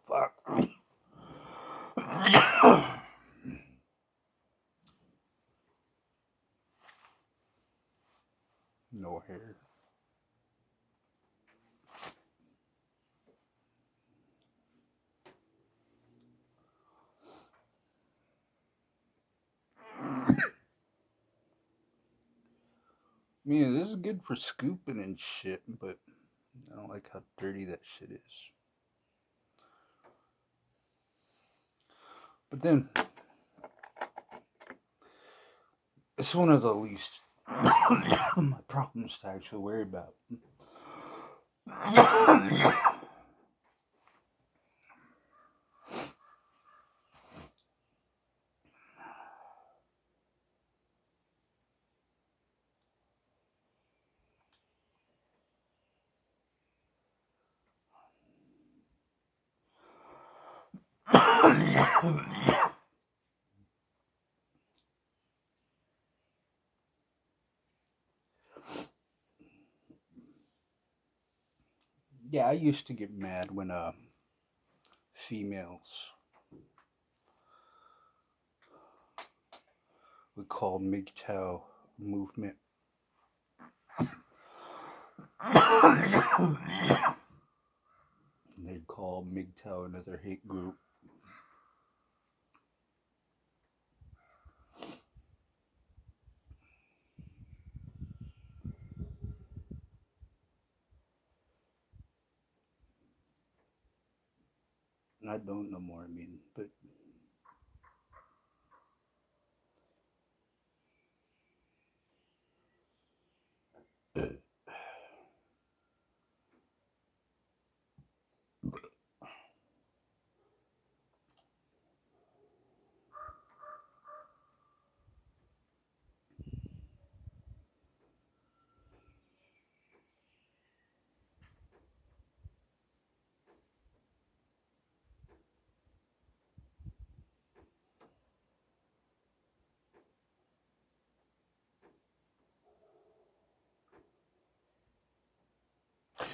Fuck. No hair. Man, this is good for scooping and shit, but I don't like how dirty that shit is. But then, it's one of the least my problems to actually worry about. Yeah, I used to get mad when females would call MGTOW movement. And they'd call MGTOW another hate group. And I don't know more, I mean, but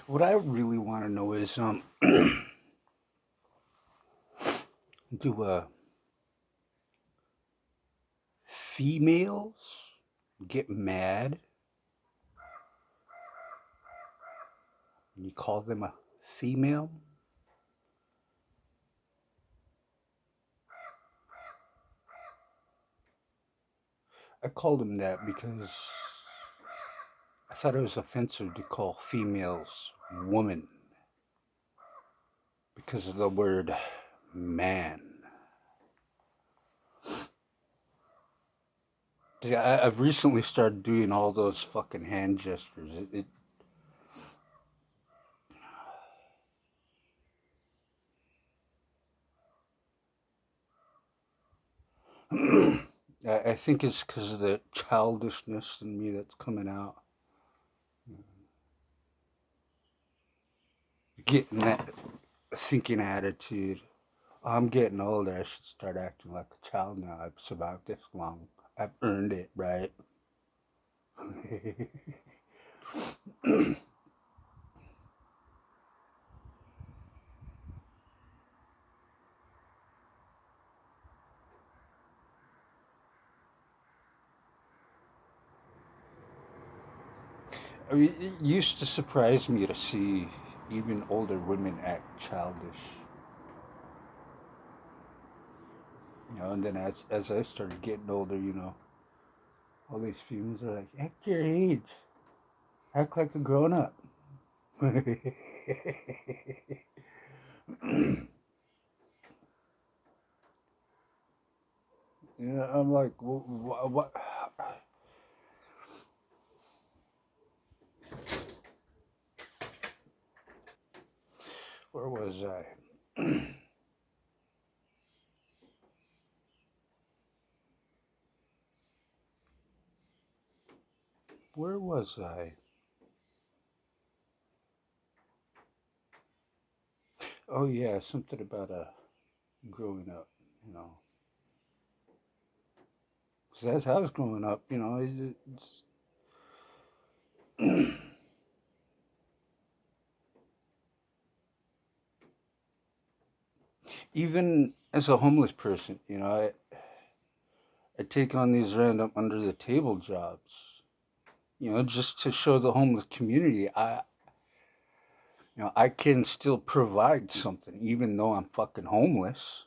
what I really want to know is do females get mad when you call them a female? I called them that because I thought it was offensive to call females woman because of the word man. Yeah, I've recently started doing all those fucking hand gestures. I think it's because of the childishness in me that's coming out. Getting that thinking attitude. I'm getting older. I should start acting like a child now. I've survived this long. I've earned it, right? I mean, it used to surprise me to see even older women act childish. And then as I started getting older, all these females are like, act your age, act like a grown up. I'm like, what? Where was I? Where was I? Oh yeah, something about growing up, you know. 'Cause that's how I was growing up, you know. It's even as a homeless person, you know, I take on these random under the table jobs, you know, just to show the homeless community I can still provide something even though I'm fucking homeless.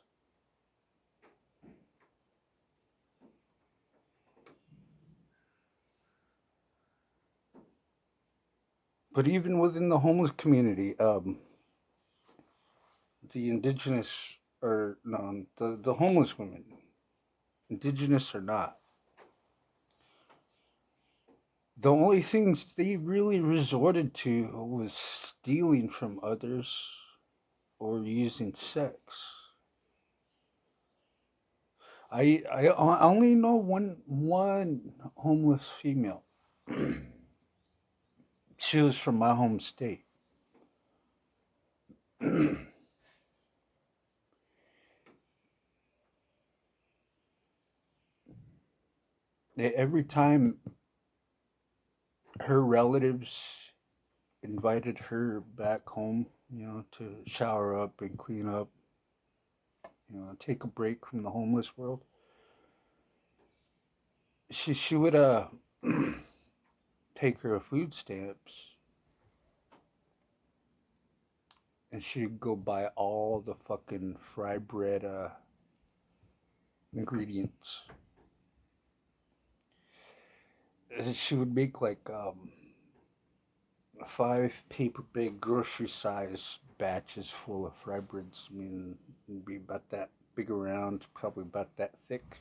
But even within the homeless community, the indigenous or no, the homeless women, indigenous or not, the only things they really resorted to was stealing from others or using sex. I only know one homeless female. She was from my home state. Every time her relatives invited her back home, you know, to shower up and clean up, you know, take a break from the homeless world, she would take her food stamps and she'd go buy all the fucking fry bread ingredients. She would make like 5 paper bag grocery size batches full of fry breads. I mean, it'd be about that big around, probably about that thick.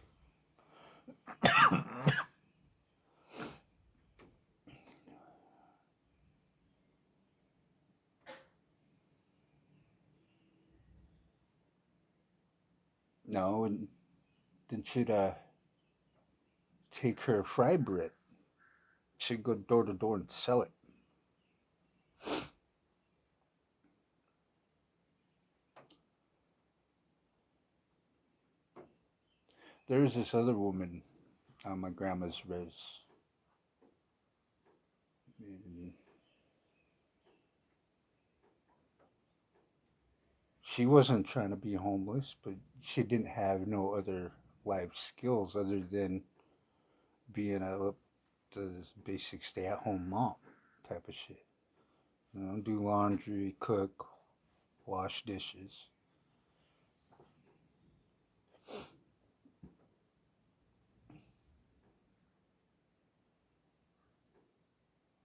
No, and then she'd take her fry bread. She'd go door to door and sell it. There's this other woman on my grandma's res. And she wasn't trying to be homeless, but she didn't have no other life skills other than being a the basic stay at home mom type of shit. You know, do laundry, cook, wash dishes.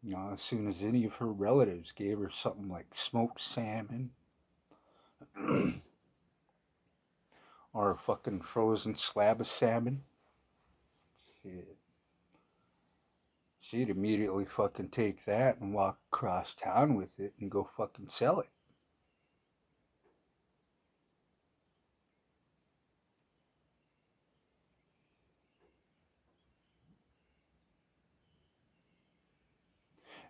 You know, as soon as any of her relatives gave her something like smoked salmon or a fucking frozen slab of salmon, shit, she'd immediately fucking take that and walk across town with it and go fucking sell it.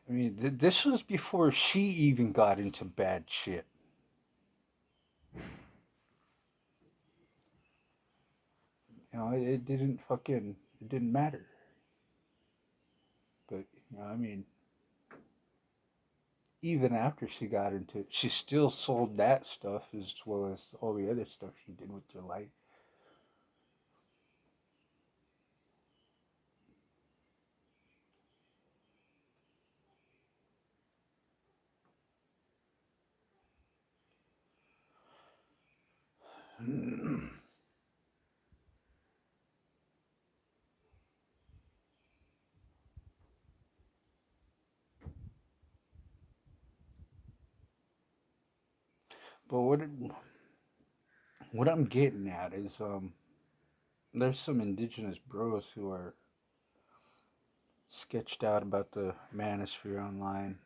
I mean, this was before she even got into bad shit. You know, it didn't fucking, it didn't matter. But, you know, I mean, even after she got into it, she still sold that stuff as well as all the other stuff she did with her life. But what I'm getting at is there's some indigenous bros who are sketched out about the manosphere online.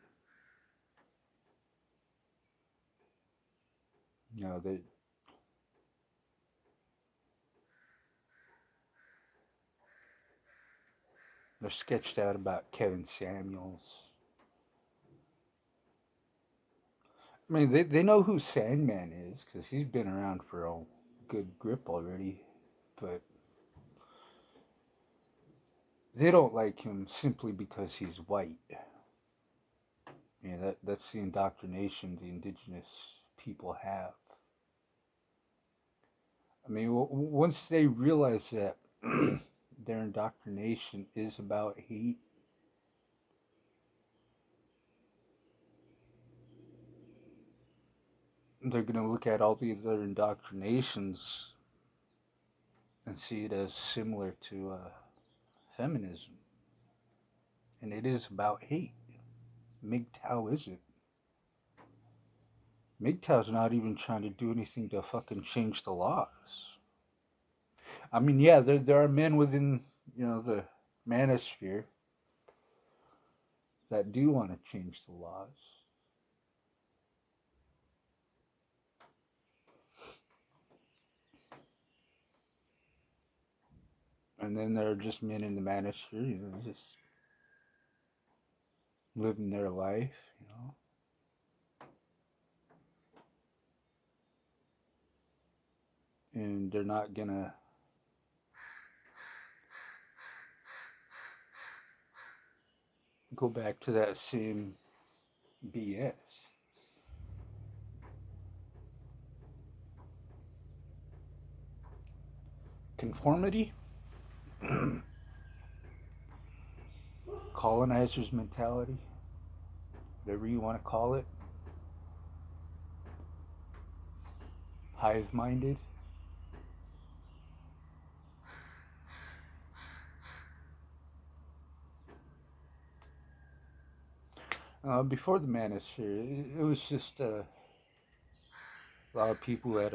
You know, they're sketched out about Kevin Samuels. I mean, they know who Sandman is because he's been around for a good grip already, but they don't like him simply because he's white. That's the indoctrination the indigenous people have. I mean, once they realize that their indoctrination is about hate, they're going to look at all the other indoctrinations and see it as similar to feminism. And it is about hate. MGTOW isn't. MGTOW's not even trying to do anything to fucking change the laws. I mean, yeah, there are men within, the manosphere that do want to change the laws. And then there are just men in the manosphere, just living their life. And they're not gonna go back to that same BS. Conformity, colonizer's mentality, whatever you want to call it, hive minded. Before the manosphere, it was just a lot of people that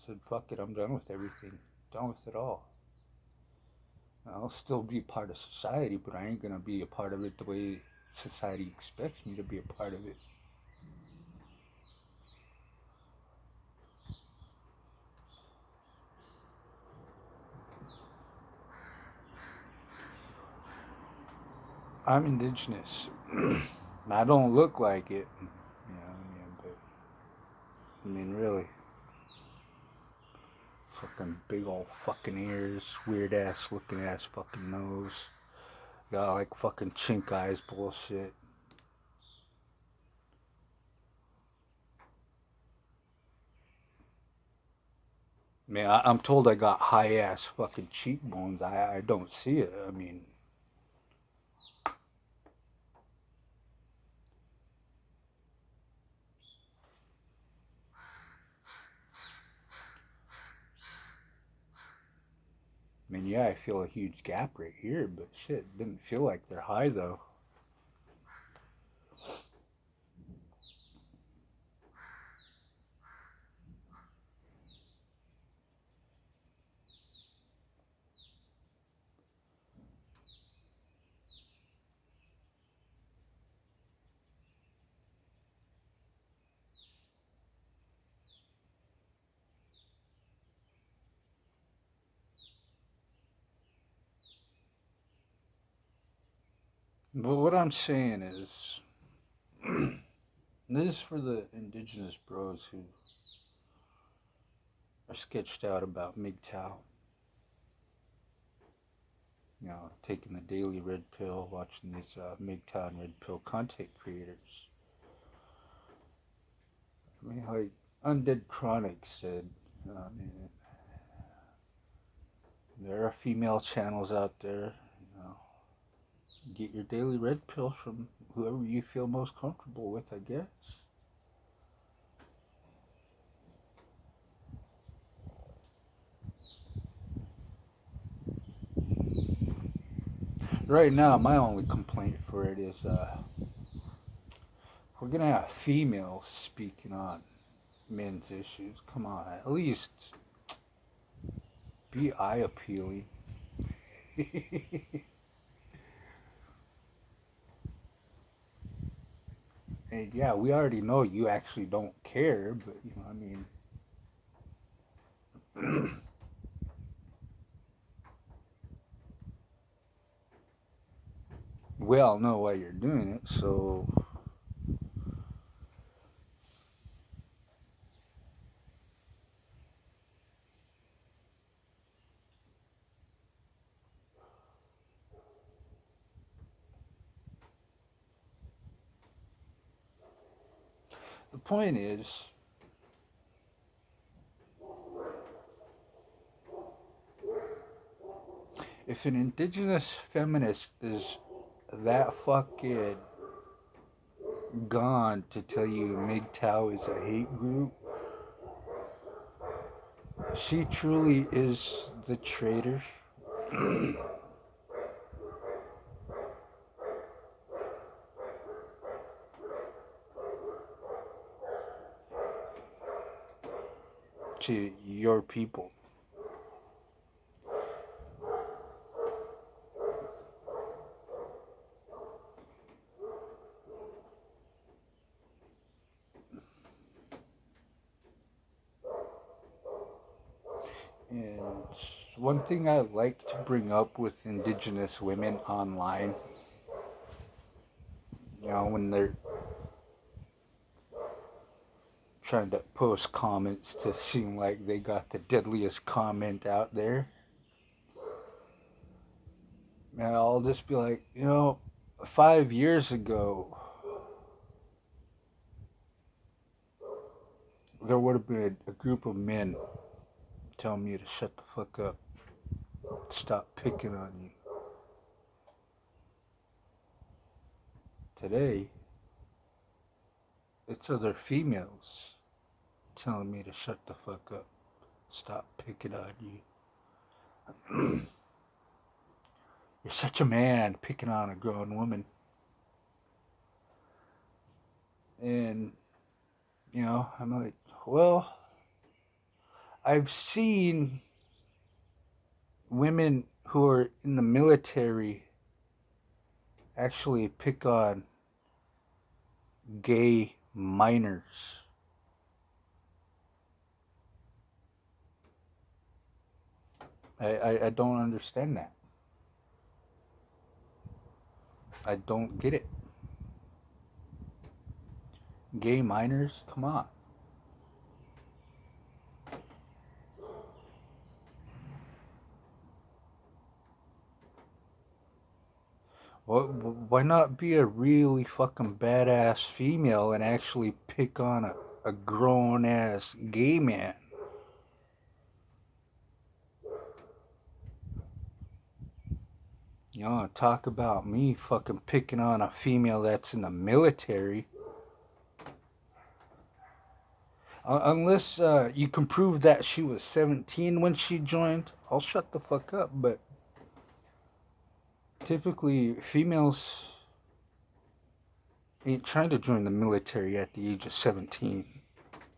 said, fuck it, I'm done with everything, done with it all. I'll still be a part of society, but I ain't gonna be a part of it the way society expects me to be a part of it. I'm indigenous. I don't look like it, but I mean, really, fucking big old fucking ears, weird ass looking ass fucking nose, got like fucking chink eyes bullshit. Man, I'm told I got high ass fucking cheekbones. I don't see it. I mean, yeah, I feel a huge gap right here, but shit, didn't feel like they're high though. But what I'm saying is, this is for the indigenous bros who are sketched out about MGTOW. Taking the daily red pill, watching these MGTOW and red pill content creators. I mean, like Undead Chronic said, there are female channels out there. Get your daily red pill from whoever you feel most comfortable with, I guess. Right now, my only complaint for it is we're gonna have females speaking on men's issues. Come on, at least be eye appealing. And yeah, we already know you actually don't care, but we all know why you're doing it, so The point is, if an indigenous feminist is that fucking gone to tell you MGTOW is a hate group, she truly is the traitor. To your people. And one thing I like to bring up with indigenous women online, when they're trying to post comments to seem like they got the deadliest comment out there, and I'll just be like, 5 years ago, there would have been a group of men telling me to shut the fuck up, stop picking on you. Today, it's other females telling me to shut the fuck up, stop picking on you. You're such a man picking on a grown woman. And, I'm like, well, I've seen women who are in the military actually pick on gay minors. I don't understand that. I don't get it. Gay minors? Come on. Why not be a really fucking badass female and actually pick on a grown ass gay man? Talk about me fucking picking on a female that's in the military. Unless you can prove that she was 17 when she joined, I'll shut the fuck up. But typically, females ain't trying to join the military at the age of 17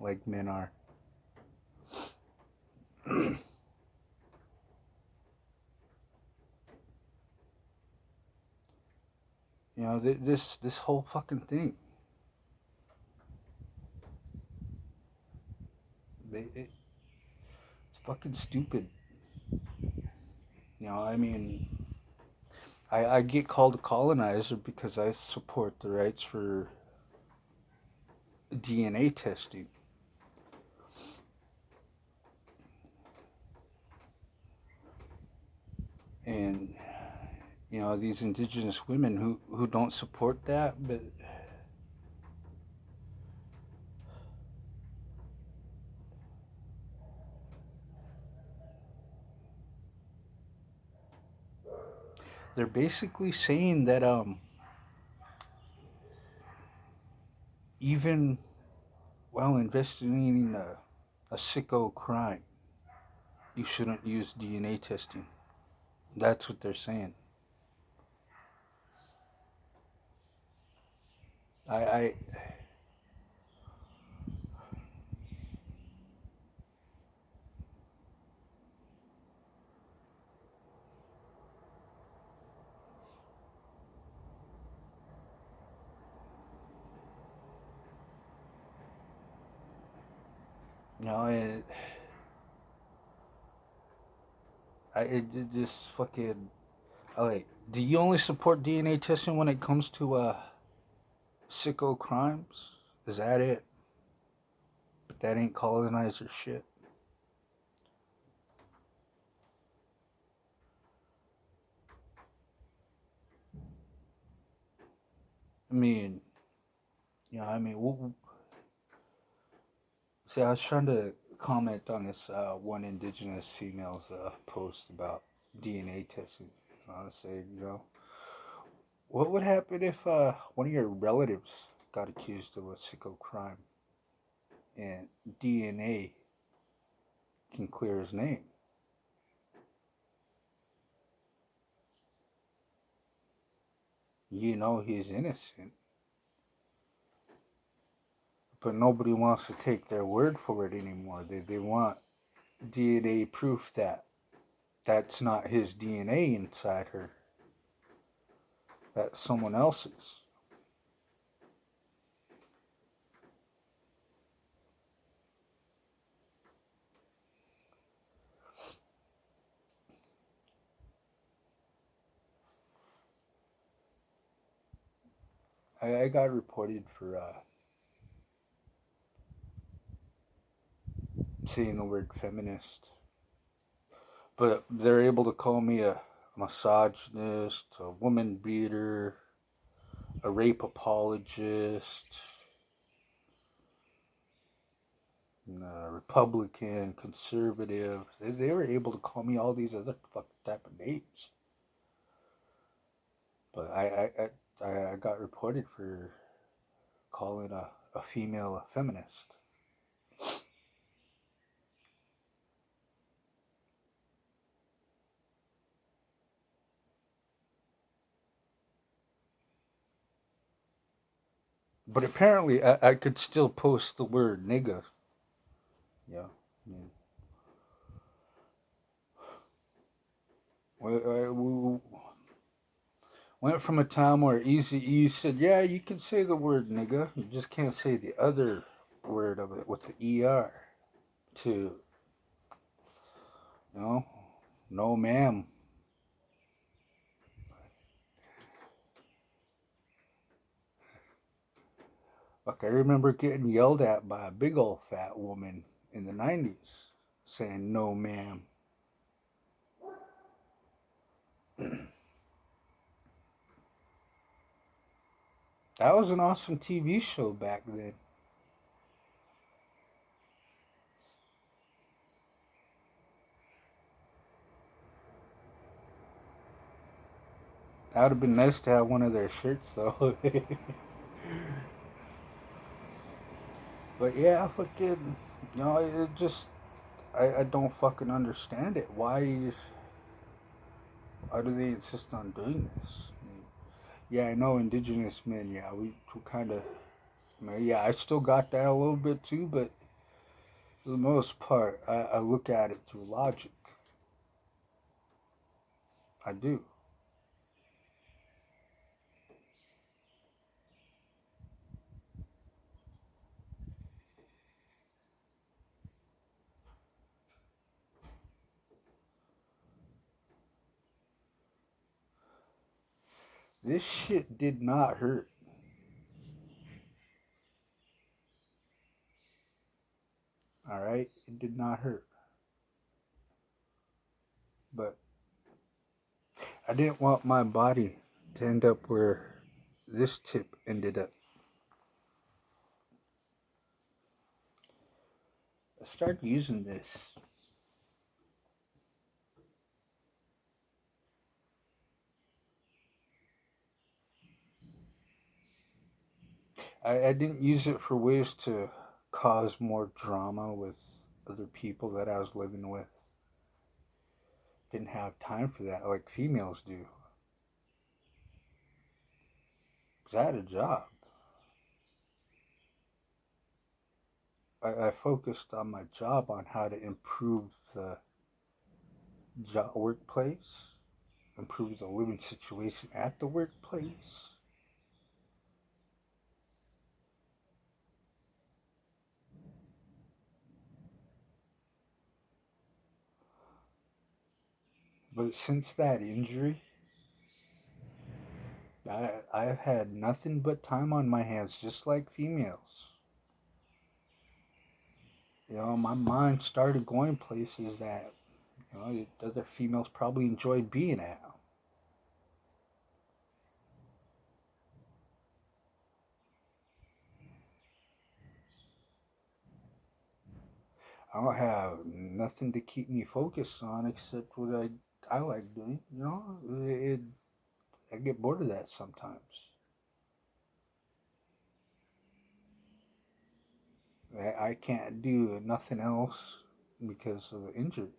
like men are. This whole fucking thing. It's fucking stupid. I mean, I get called a colonizer because I support the rights for DNA testing. And, these indigenous women who don't support that, but they're basically saying that even while investigating a sicko crime, you shouldn't use DNA testing. That's what they're saying. I it, it just fucking. Like, do you only support DNA testing when it comes to sicko crimes? Is that it? But that ain't colonizer shit. I mean, See, I was trying to comment on this one indigenous female's post about DNA testing. I want to say, what would happen if one of your relatives got accused of a sicko crime and DNA can clear his name? You know he's innocent, but nobody wants to take their word for it anymore. They want DNA proof that that's not his DNA inside her, that's someone else's. I got reported for saying the word feminist, but they're able to call me a misogynist, a woman beater, a rape apologist, Republican, conservative. They were able to call me all these other fucking type of names. But I got reported for calling a female a feminist. But apparently I could still post the word nigga. Yeah. Yeah. We went from a time where Easy E said, yeah, you can say the word nigga, you just can't say the other word of it with the ER, to, you know, no ma'am. Like, I remember getting yelled at by a big old fat woman in the 90s saying, no ma'am. That was an awesome TV show back then. That would have been nice to have one of their shirts, though. But yeah, fucking, it just, I don't fucking understand it. Why do they insist on doing this? Yeah, I know indigenous men, yeah, we kind of, yeah, I still got that a little bit too, but for the most part, I look at it through logic. I do. This shit did not hurt. All right, it did not hurt. But I didn't want my body to end up where this tip ended up. I started using this. I didn't use it for ways to cause more drama with other people that I was living with. Didn't have time for that like females do. Because I had a job. I focused on my job on how to improve the workplace, improve the living situation at the workplace. But since that injury, I've had nothing but time on my hands, just like females. My mind started going places that other females probably enjoy being at. I don't have nothing to keep me focused on except what I like doing. I get bored of that sometimes. I can't do nothing else because of the injuries.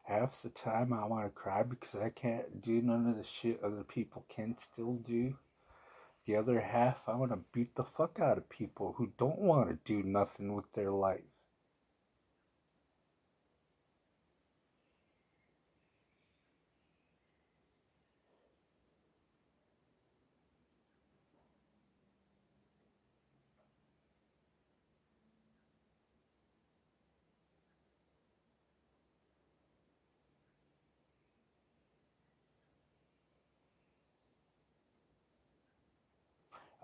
Half the time I want to cry because I can't do none of the shit other people can still do. The other half, I want to beat the fuck out of people who don't want to do nothing with their life.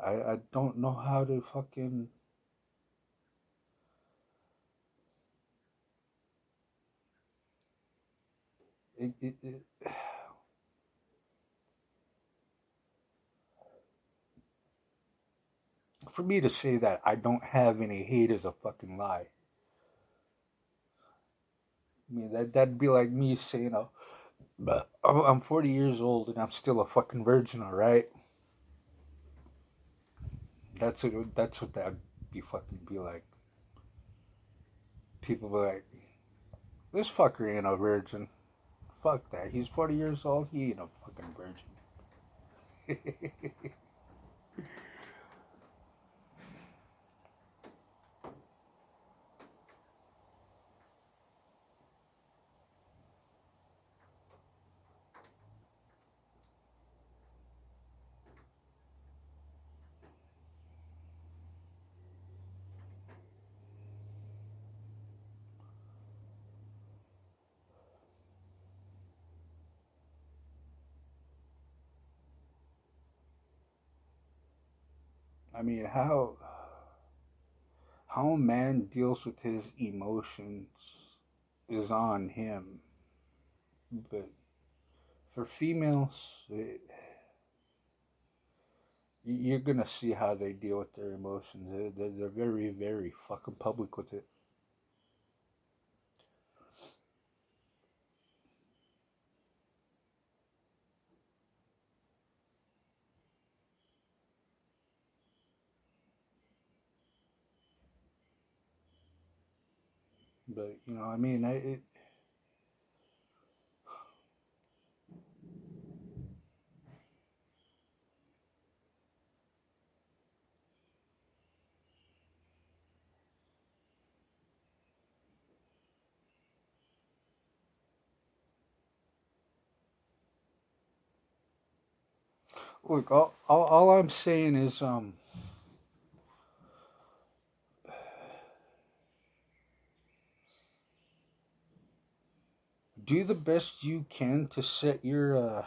I don't know how to fucking. It, for me to say that I don't have any hate is a fucking lie. I mean, that'd be like me saying, "Oh, but I'm 40 years old and I'm still a fucking virgin." All right, that's what that'd be fucking be like. People be like, "This fucker ain't a virgin." Fuck that. He's 40 years old. He ain't a fucking virgin. I mean, how a man deals with his emotions is on him, but for females, you're gonna see how they deal with their emotions. They're very, very fucking public with it. But I mean, look, all I'm saying is, do the best you can to set your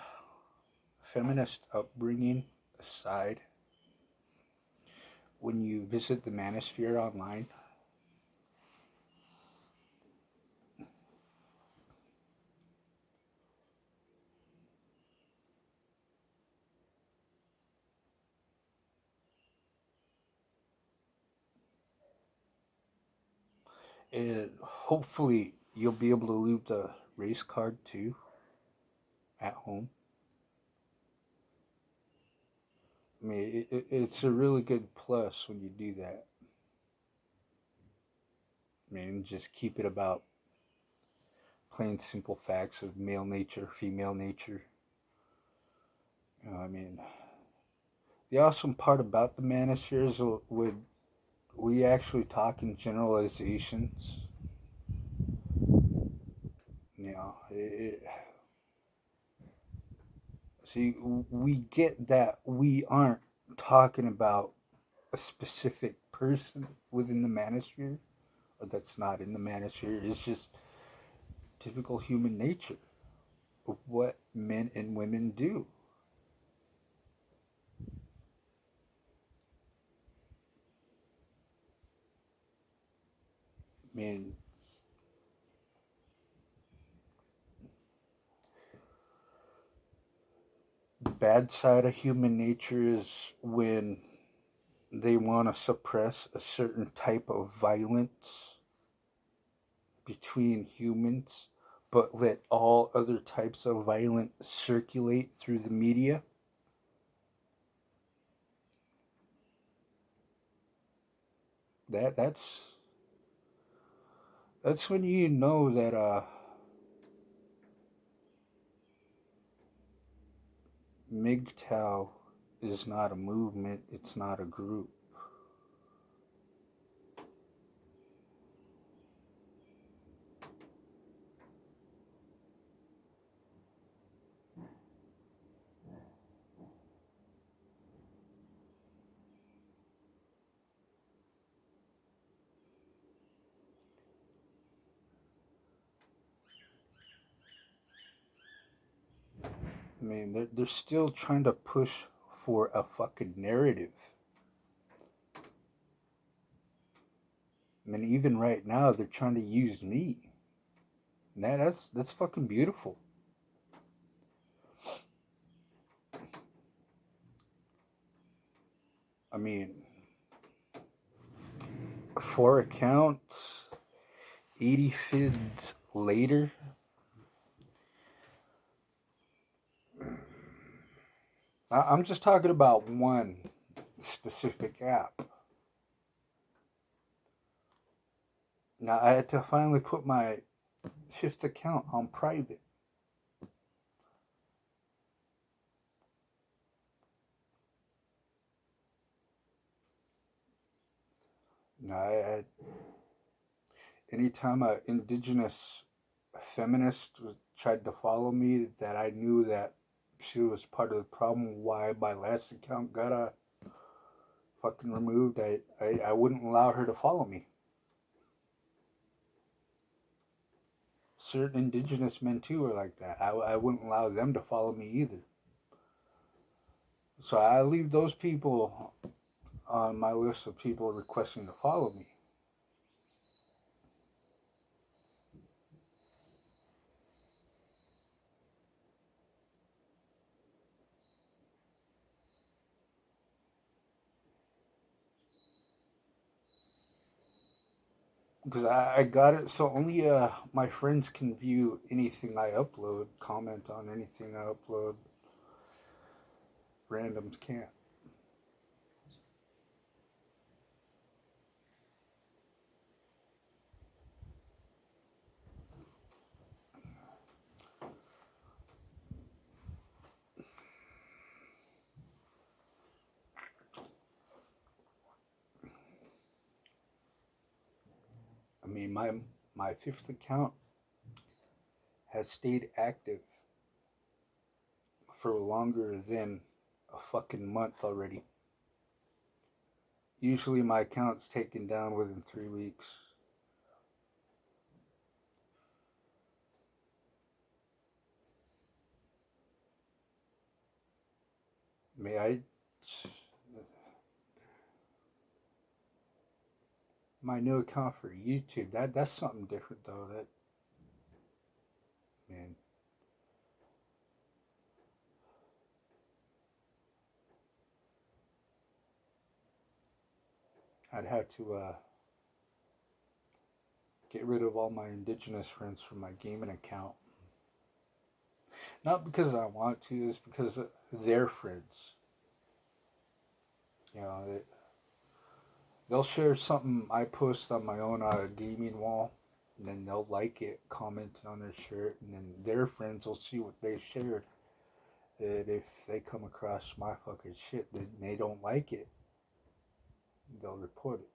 feminist upbringing aside when you visit the manosphere online. And hopefully you'll be able to loot the race card too at home. I mean, it's a really good plus when you do that. I mean, just keep it about plain simple facts of male nature, female nature. I mean, the awesome part about the manosphere is would we actually talk in generalizations. See, we get that we aren't talking about a specific person within the manosphere, or that's not in the manosphere. It's just typical human nature of what men and women do. I mean, the bad side of human nature is when they want to suppress a certain type of violence between humans, but let all other types of violence circulate through the media. That's when you know that MGTOW is not a movement, it's not a group. I mean, they're still trying to push for a fucking narrative. I mean, even right now, they're trying to use me. And that's fucking beautiful. I mean, 4 accounts, 80 fids later. I'm just talking about one specific app. Now I had to finally put my fifth account on private. Now, anytime a indigenous feminist tried to follow me, that I knew that she was part of the problem. Why my last account got fucking removed? I wouldn't allow her to follow me. Certain indigenous men too are like that. I wouldn't allow them to follow me either. So I leave those people on my list of people requesting to follow me. Because I got it so only my friends can view anything I upload, comment on anything I upload. Randoms can't. I mean, my fifth account has stayed active for longer than a fucking month already. Usually my account's taken down within 3 weeks. May I? My new account for YouTube. That's something different though. That man, I'd have to get rid of all my indigenous friends from my gaming account. Not because I want to, it's because they're friends. You know, they'll share something I post on my own gaming wall, and then they'll like it, comment on their shirt, and then their friends will see what they shared. And if they come across my fucking shit, then they don't like it, they'll report it.